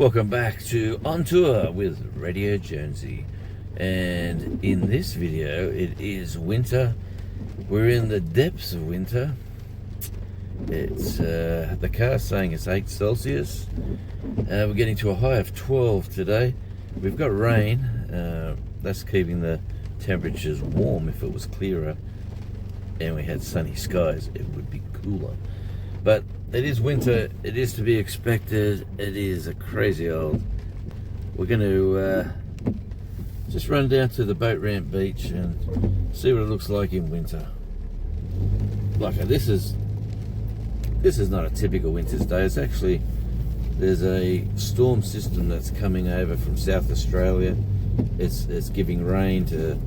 Welcome back to On Tour with Radio Jonesy, and in this video it is winter. We're in the depths of winter. It's the car's saying it's 8 Celsius. We're getting to a high of 12 today. We've got rain. That's keeping the temperatures warm. If it was clearer and we had sunny skies, it would be cooler. But it is winter. It is to be expected. It is a crazy old. We're going to just run down to the boat ramp beach and see what it looks like in winter. Like this is not a typical winter's day. It's actually, there's a storm system that's coming over from South Australia. It's giving rain to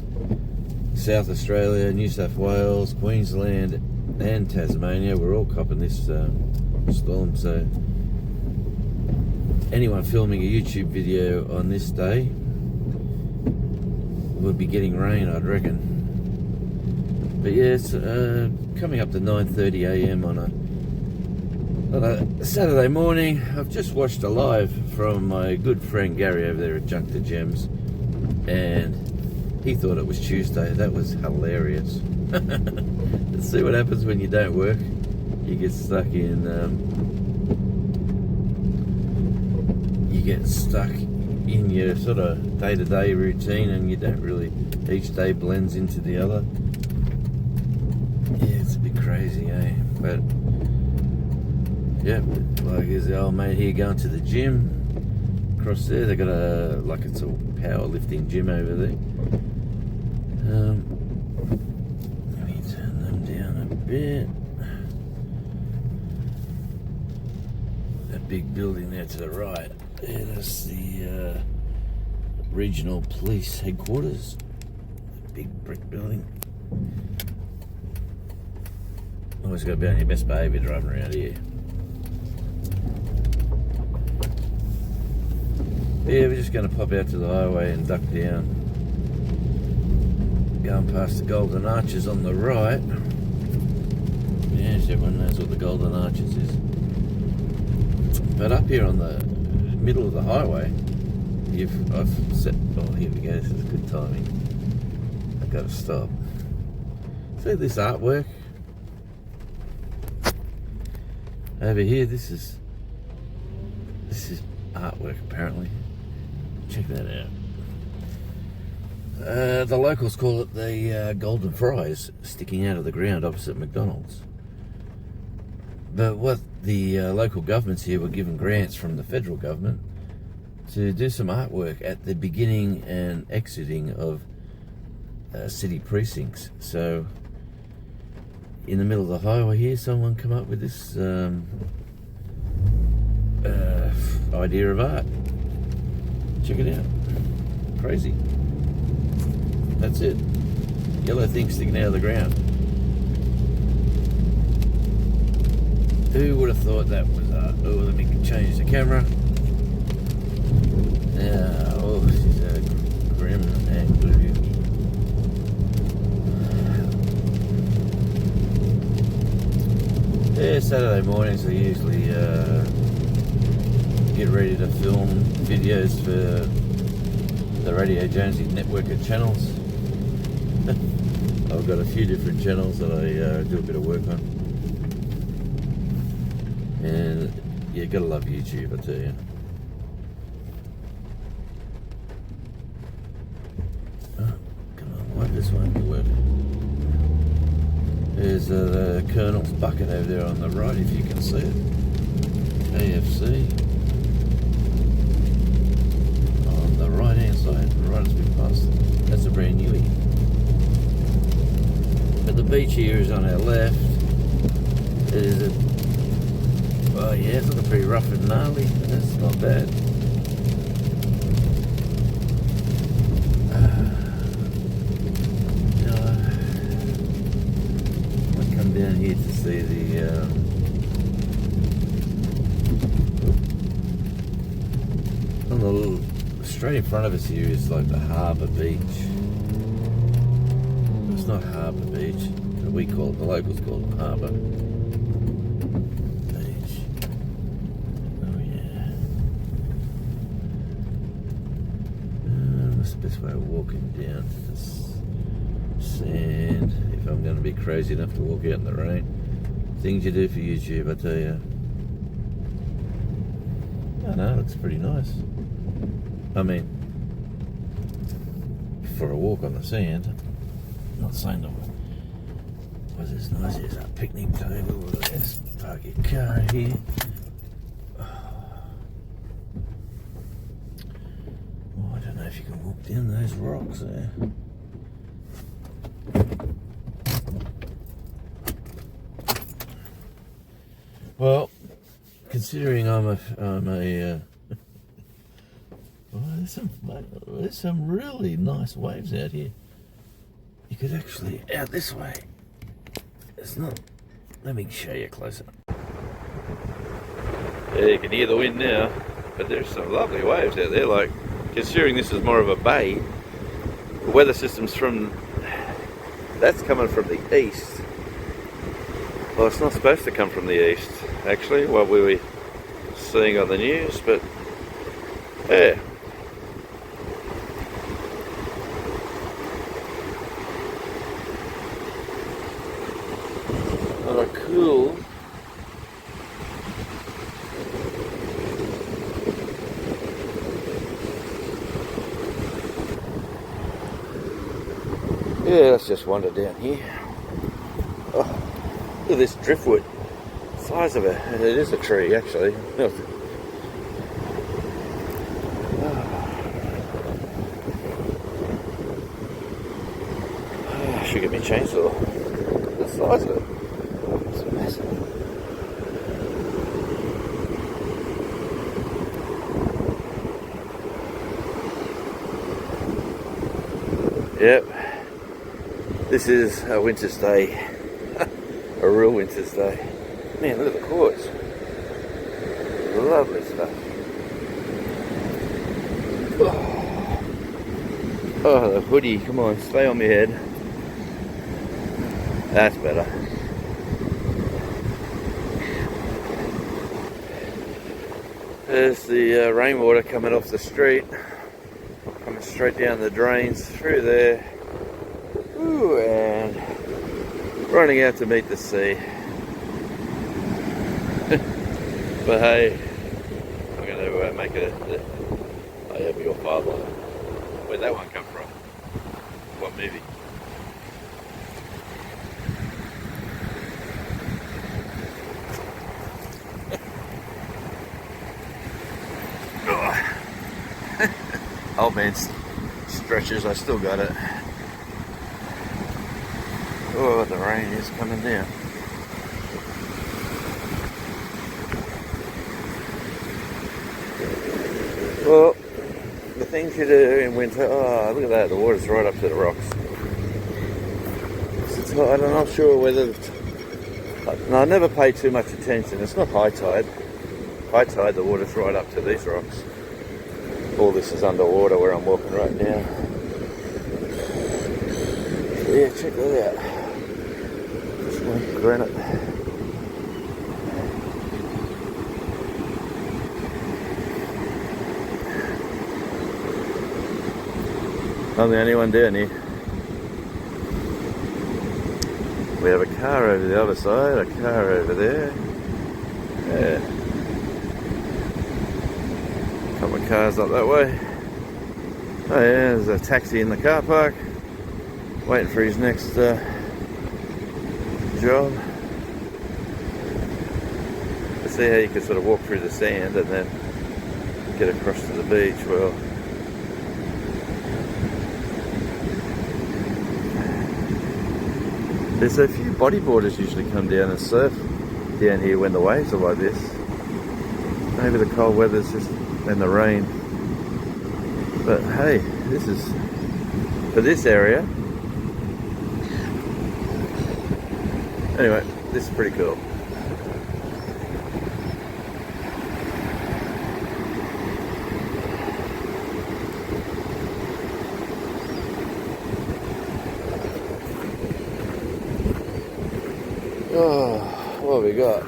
South Australia, New South Wales, Queensland and Tasmania. We're all copping this storm, so anyone filming a YouTube video on this day will be getting rain, I'd reckon. But yeah, it's coming up to 9:30 a.m. on a Saturday morning. I've just watched a live from my good friend Gary over there at Junk to Gems, and he thought it was Tuesday. That was hilarious. Let's see what happens when you don't work. You get stuck in your sort of day-to-day routine, and you don't really, each day blends into the other. Yeah, it's a bit crazy, eh? But yeah, like there's the old mate here going to the gym. Across there, they got it's a powerlifting gym over there. Let me turn them down a bit. That big building there to the right, yeah, that's the regional police headquarters. Big brick building. Always got to be on your best behaviour driving around here. Yeah, we're just going to pop out to the highway and duck down. Going past the Golden Arches on the right. Yes, everyone knows what the Golden Arches is. But up here on the middle of the highway, I've set. Oh, here we go. This is good timing. I've got to stop. See this artwork over here. This is artwork apparently. Check that out. The locals call it the golden fries sticking out of the ground opposite McDonald's. But what the local governments here were given grants from the federal government to do some artwork at the beginning and exiting of city precincts. So in the middle of the highway here, someone come up with this idea of art. Check it out. Crazy. That's it. Yellow thing sticking out of the ground. Who would have thought that was art? Oh, let me change the camera. Yeah, oh, she's a grim and gloomy. Yeah, Saturday mornings I usually get ready to film videos for the Radio Jonesy network of channels. I've got a few different channels that I do a bit of work on. And you gotta love YouTube, I tell you. Oh, come on, why this won't be working? There's the Colonel's bucket over there on the right, if you can see it. AFC. On the right hand side, right as we pass. That's a brand newie. But the beach here is on our left. It is oh yeah, it's looking pretty rough and gnarly, but that's not bad. I come down here to see the on the little, straight in front of us here is like the Harbour beach. It's not Harbour Beach, but we call it, the locals call it Harbour Beach. Oh yeah. best way of walking down to this sand if I'm going to be crazy enough to walk out in the rain. Things you do for YouTube, I tell you. Oh no, it looks pretty nice. I mean, for a walk on the sand. I'm not saying that was as nice as a picnic table. Let's park your car here. Oh, I don't know if you can walk down those rocks there. Well, considering I'm a well, there's some really nice waves out here. You could actually out this way. It's not. Let me show you closer. Yeah, you can hear the wind now, but there's some lovely waves out there. Like, considering this is more of a bay, the weather system's that's coming from the east. Well, it's not supposed to come from the east, actually, what we were seeing on the news, but yeah. Oh, cool. Yeah, let's just wander down here. Oh, look at this driftwood. The size of it. It is a tree, actually. I should get me a chainsaw. Look at the size of it. It's massive. Yep. This is a winter's day. A real winter's day. Man, look at the quartz. Lovely stuff. Oh, the hoodie. Come on, stay on my head. That's better. There's the rainwater coming off the street. Coming straight down the drains through there. Ooh, and running out to meet the sea. But hey, I'm going to make it I have your father. Where'd that one come from? What movie? Old man stretches, I still got it. Oh, the rain is coming down. Well, the things you do in winter, oh, look at that, the water's right up to the rocks. It's tide, I'm not sure whether, no, I never pay too much attention. It's not high tide. High tide, the water's right up to these rocks. All this is underwater where I'm walking right now. So yeah, check that out. Just like granite. I'm the only one down here. We have a car over the other side, a car over there. Yeah. Couple of cars up that way. Oh yeah, there's a taxi in the car park. Waiting for his next job. Let's see how you can sort of walk through the sand and then get across to the beach. Well, there's a few bodyboarders usually come down and surf down here when the waves are like this. Maybe the cold weather's just and the rain. But hey, this is for this area. Anyway, this is pretty cool. Oh, what have we got?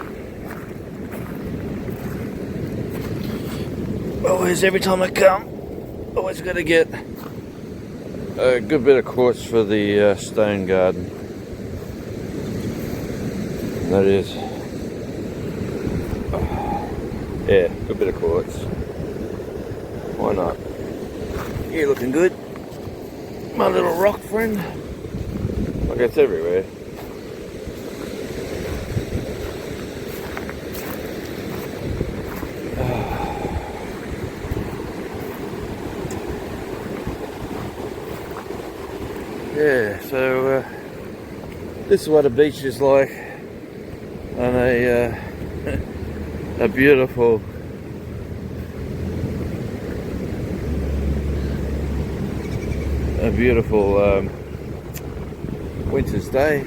Always, every time I come, always got to get A good bit of quartz for the stone garden. And that is, yeah, good bit of quartz. Why not? You looking good, my little rock friend? Like it's everywhere. Yeah, so this is what a beach is like on a beautiful winter's day.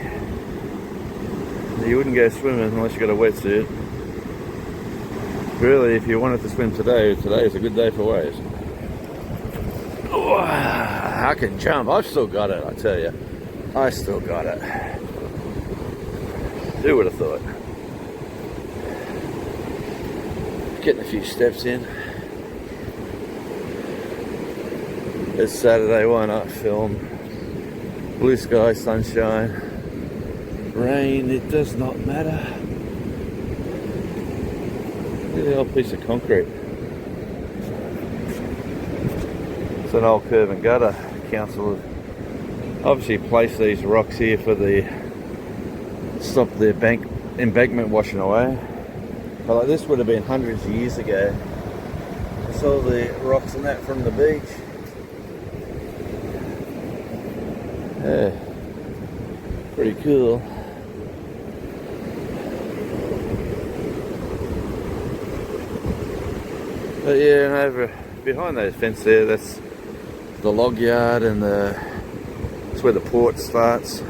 You wouldn't go swimming unless you got a wetsuit. Really, if you wanted to swim today is a good day for waves. Oh, I can jump. I've still got it, I tell you. I still got it. Who would have thought? Getting a few steps in. It's Saturday, why not film? Blue sky, sunshine, rain, it does not matter. Look at the old piece of concrete. It's an old curb and gutter. Council have obviously placed these rocks here for the stop the embankment washing away. But like this would have been hundreds of years ago. It's all the rocks and that from the beach. Yeah, pretty cool. But yeah, and over behind those fence there, that's the log yard, and that's where the port starts.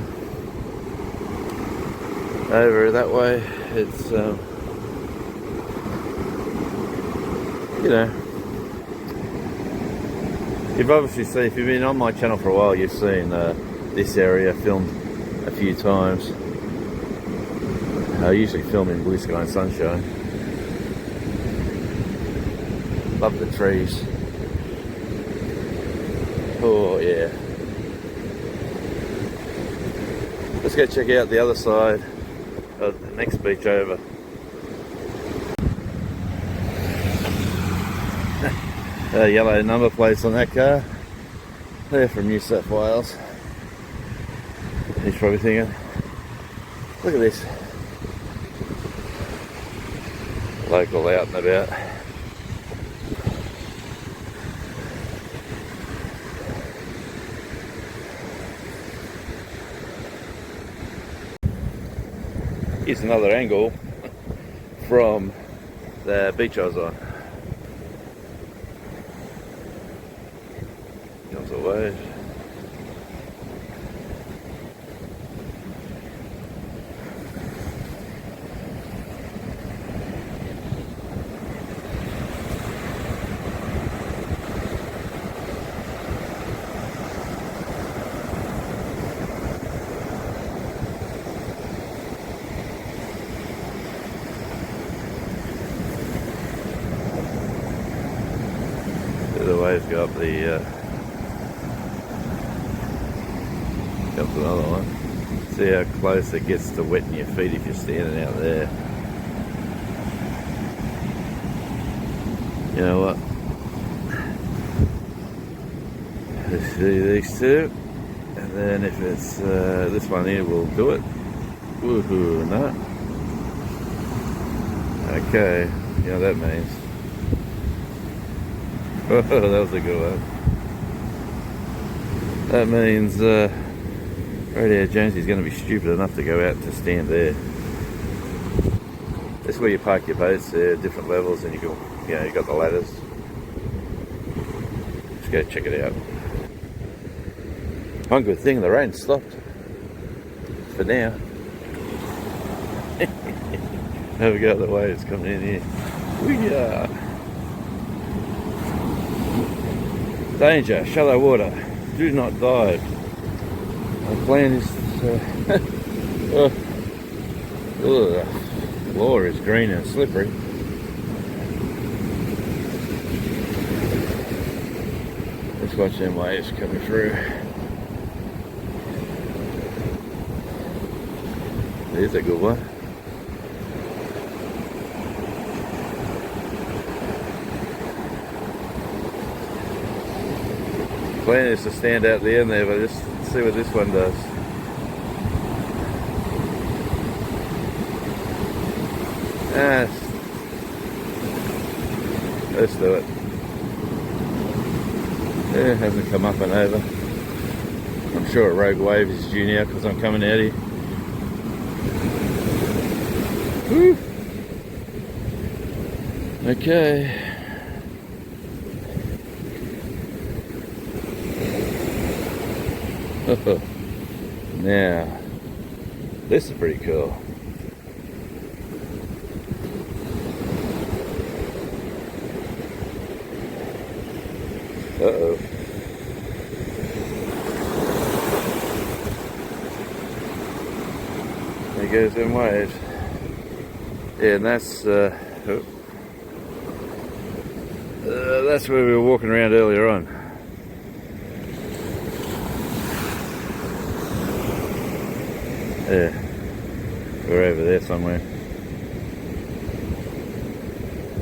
Over that way, it's you know, you've obviously seen, if you've been on my channel for a while, you've seen this area filmed a few times. I usually film in blue sky and sunshine. Love the trees. Oh yeah. Let's go check out the other side of the next beach over. Yellow number plates on that car. They're from New South Wales. He's probably thinking, look at this. Local out and about. Here's another angle from the beach I was on. Comes away. The waves go up the up to another one. See how close it gets to wetting your feet if you're standing out there. You know what? Let's see these two, and then if it's this one here, we'll do it. Woohoo! No. Okay, you know what that means. Oh, that was a good one. That means Radio Jonesy's going to be stupid enough to go out to stand there. That's where you park your boats there, different levels, and you can, you know, you got the ladders. Let's go check it out. One good thing, the rain stopped for now. Have a go at the waves coming in here. We are. Danger, shallow water, do not dive. My plan is to, the floor is green and slippery. Let's watch them waves coming through. There's a good one. Plan is to stand out the end there, but just see what this one does. Let's do it. Yeah, it hasn't come up and over. I'm sure a rogue wave is due now because I'm coming out here. Woo. Okay. Now, this is pretty cool. Uh-oh. There goes them waves. Yeah, and that's where we were walking around earlier on. Yeah, we're over there somewhere.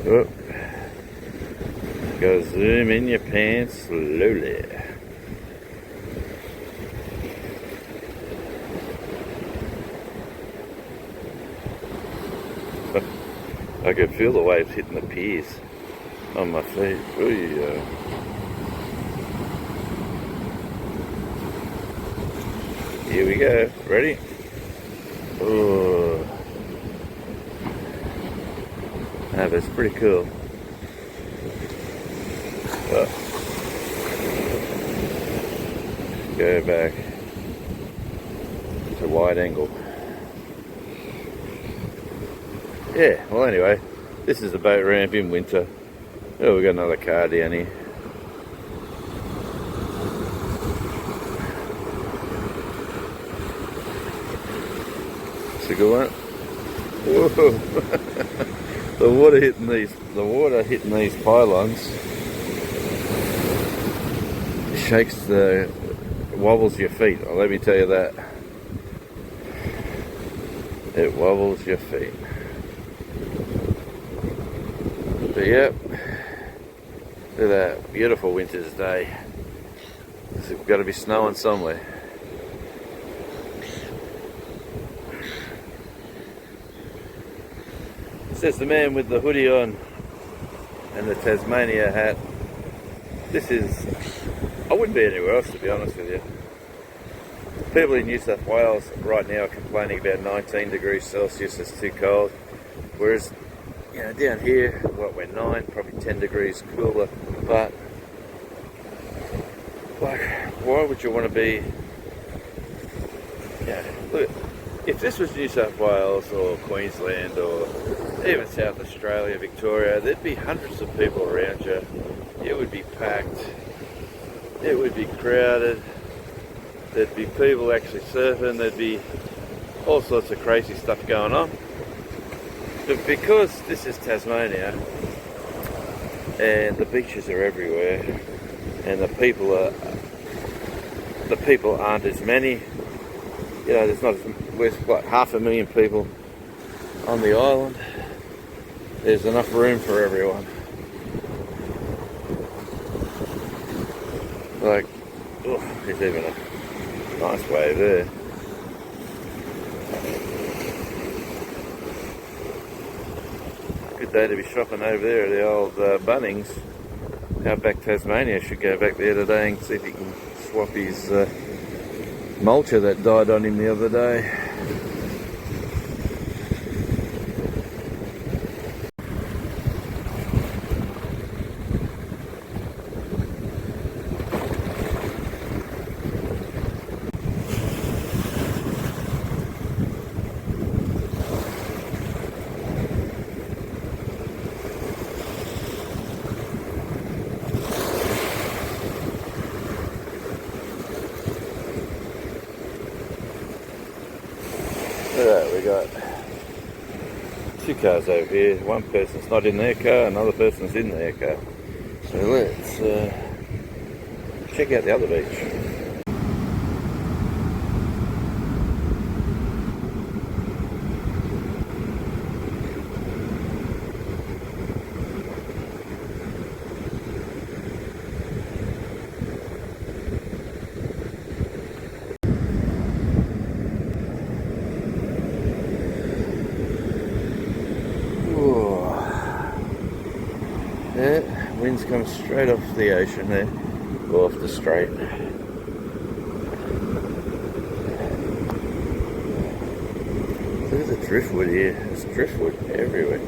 Oh. Go zoom in your pants slowly. I could feel the waves hitting the piers on my feet. Ooh, here we go. Ready? Oh, but it's pretty cool. Oh. Go back to wide angle. Yeah, well anyway, this is the boat ramp in winter. Oh, we've got another car down here. It's a good one. Whoa. The water hitting these pylons shakes wobbles your feet. Oh, let me tell you that. It wobbles your feet. But yep, look at that beautiful winter's day. It's got to be snowing somewhere. Says the man with the hoodie on and the Tasmania hat. This is, I wouldn't be anywhere else to be honest with you. People in New South Wales right now are complaining about 19 degrees Celsius, it's too cold. Whereas, you know, down here, what, we're 9, probably 10 degrees cooler. But, like, why would you want to be, yeah, look, if this was New South Wales or Queensland or even South Australia, Victoria, there'd be hundreds of people around you. It would be packed. It would be crowded. There'd be people actually surfing. There'd be all sorts of crazy stuff going on. But because this is Tasmania and the beaches are everywhere and the people aren't as many, you know, there's what, 500,000 people on the island. There's enough room for everyone. Like, oh, there's even a nice wave there. Good day to be shopping over there at the old Bunnings. Outback Tasmania. Should go back there today and see if he can swap his mulcher that died on him the other day. Alright, we got 2 cars over here. One person's not in their car, another person's in their car. So let's check out the other beach. Wind's coming straight off the ocean there, or off the strait. Look at the driftwood here. There's driftwood everywhere.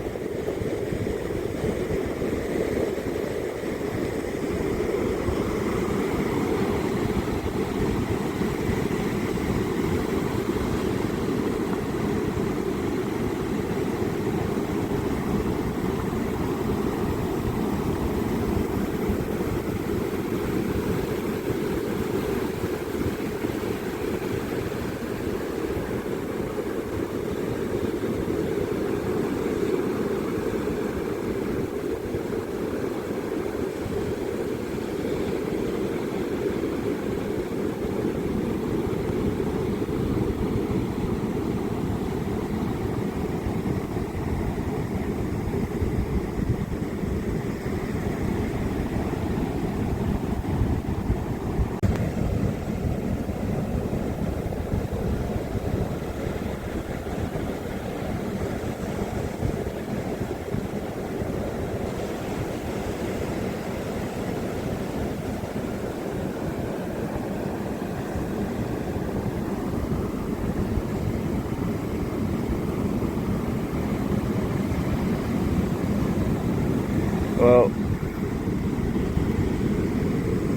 Well,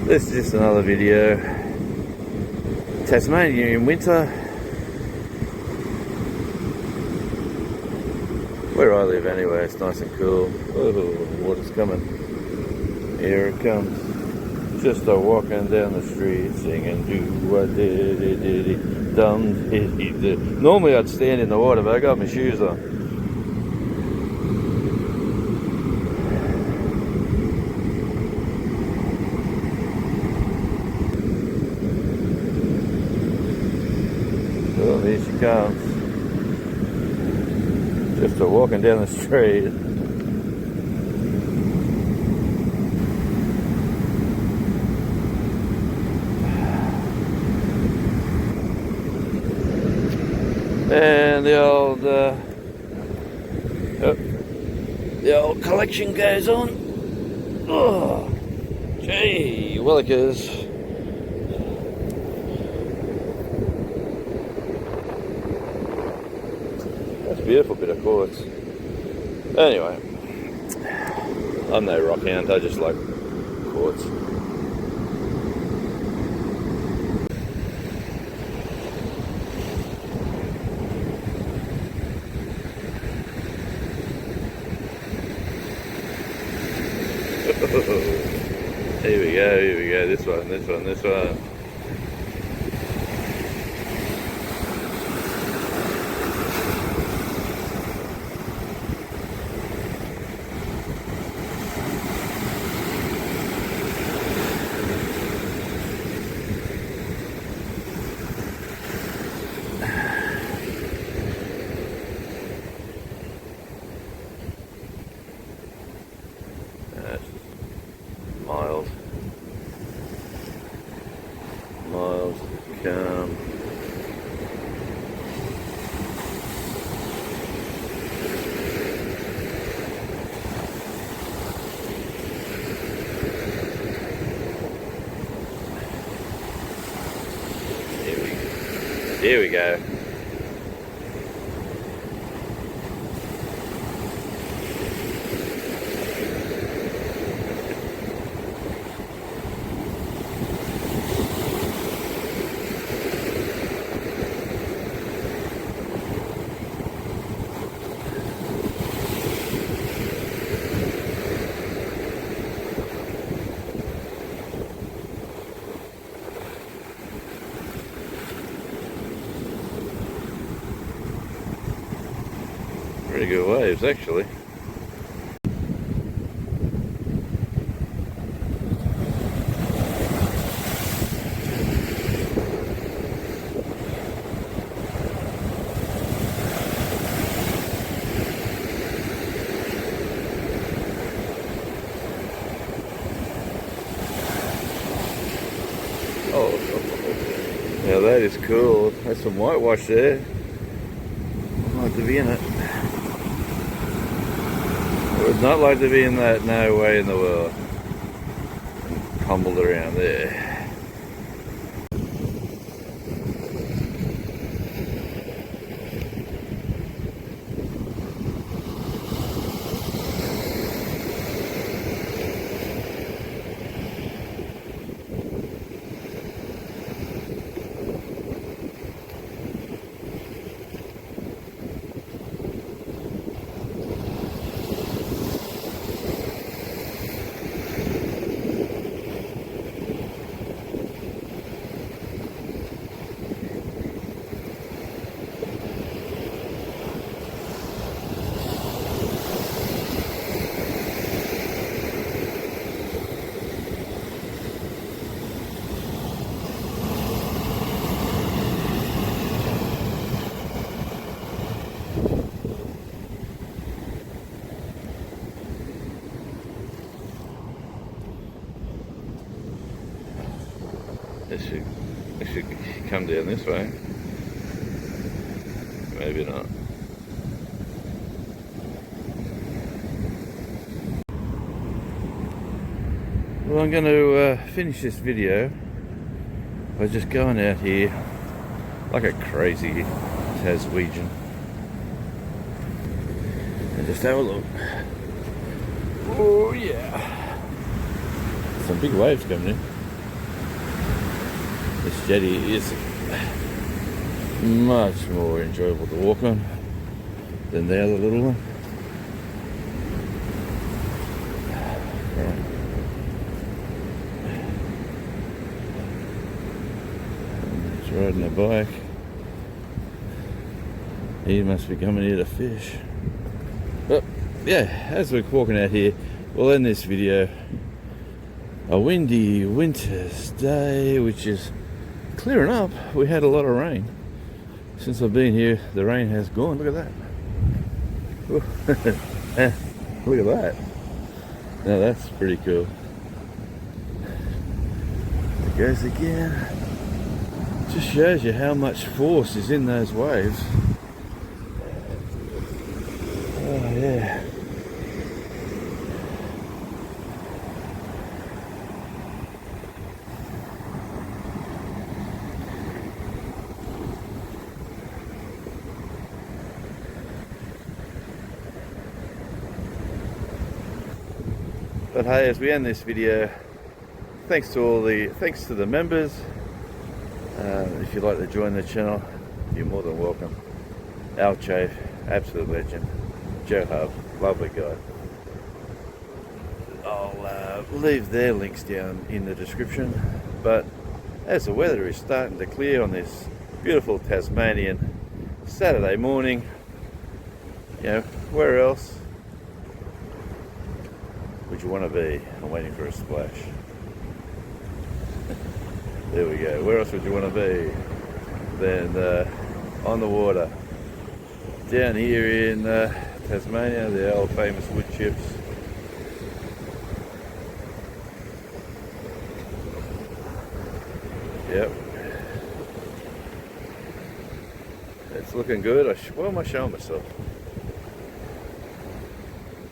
this is just another video. Tasmania in winter. Where I live anyway, it's nice and cool. Oh, water's coming. Here it comes. Just a walking down the street singing do what did dum did. Normally I'd stand in the water, but I got my shoes on. Oh, here she comes. Just a walking down the street. And the old collection goes on. Oh, gee, willikers. That's a beautiful bit of quartz. Anyway, I'm no rock hound, I just like quartz. Here we go, this one. Miles to come. Here we go. Pretty good waves, actually. Oh, now that is cool. That's some whitewash there. I'd like to be in it. I would not like to be in that, no way in the world. tumbled around there. It should come down this way. Maybe not. Well, I'm going to finish this video by just going out here like a crazy Taswegian and just have a look. Oh yeah, some big waves coming in. This jetty is much more enjoyable to walk on than the other little one. Right. He's riding a bike. He must be coming here to fish. But yeah, as we're walking out here, we'll end this video. A windy winter's day, which is clearing up. We had a lot of rain. Since I've been here, the rain has gone. Look at that. Look at that. Now that's pretty cool. There goes again. Just shows you how much force is in those waves. Oh yeah. But hey, as we end this video, thanks to the members. If you'd like to join the channel, you're more than welcome. Al Chafe, absolute legend. Joe Hub, lovely guy. I'll leave their links down in the description. But as the weather is starting to clear on this beautiful Tasmanian Saturday morning, you know, where else would you want to be? I'm waiting for a splash. There we go. Where else would you want to be than on the water? Down here in Tasmania, the old famous wood chips. Yep. It's looking good. What am I showing myself?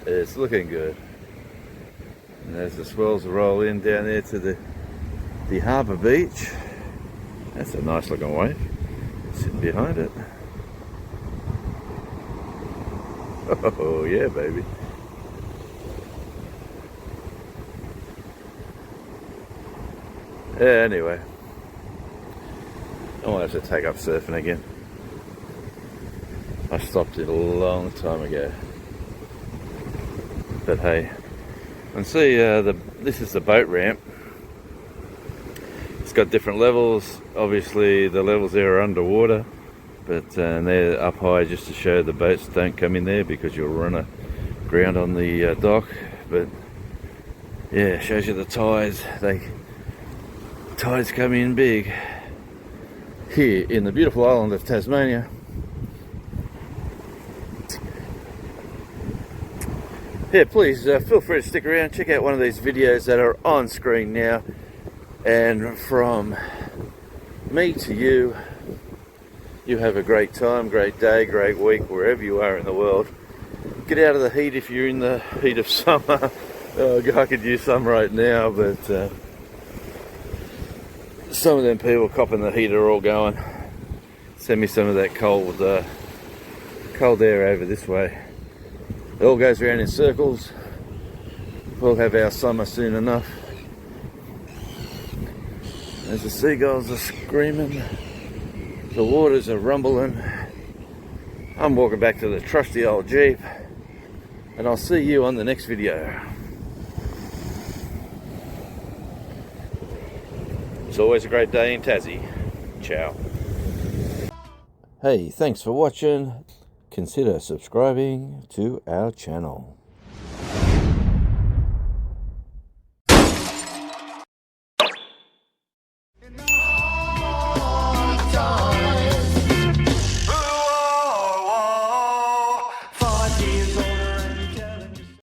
It's looking good. And as the swells roll in down there to the Harbour beach, that's a nice looking wave sitting behind it. Oh yeah, baby. Yeah, anyway, I might have to take up surfing again. I stopped it a long time ago. But hey, and see, this is the boat ramp. It's got different levels. Obviously the levels there are underwater, but they're up high just to show the boats don't come in there because you'll run aground on the dock. But yeah, it shows you the tides. Tides come in big here in the beautiful island of Tasmania. Yeah, please feel free to stick around, check out one of these videos that are on screen now. And from me to you, you have a great time, great day, great week, wherever you are in the world. Get out of the heat if you're in the heat of summer. Oh, God, I could use some right now, but some of them people copping the heat are all going. Send me some of that cold air over this way. It all goes around in circles. We'll have our summer soon enough. As the seagulls are screaming, the waters are rumbling. I'm walking back to the trusty old Jeep, and I'll see you on the next video. It's always a great day in Tassie. Ciao. Hey, thanks for watching. Consider subscribing to our channel.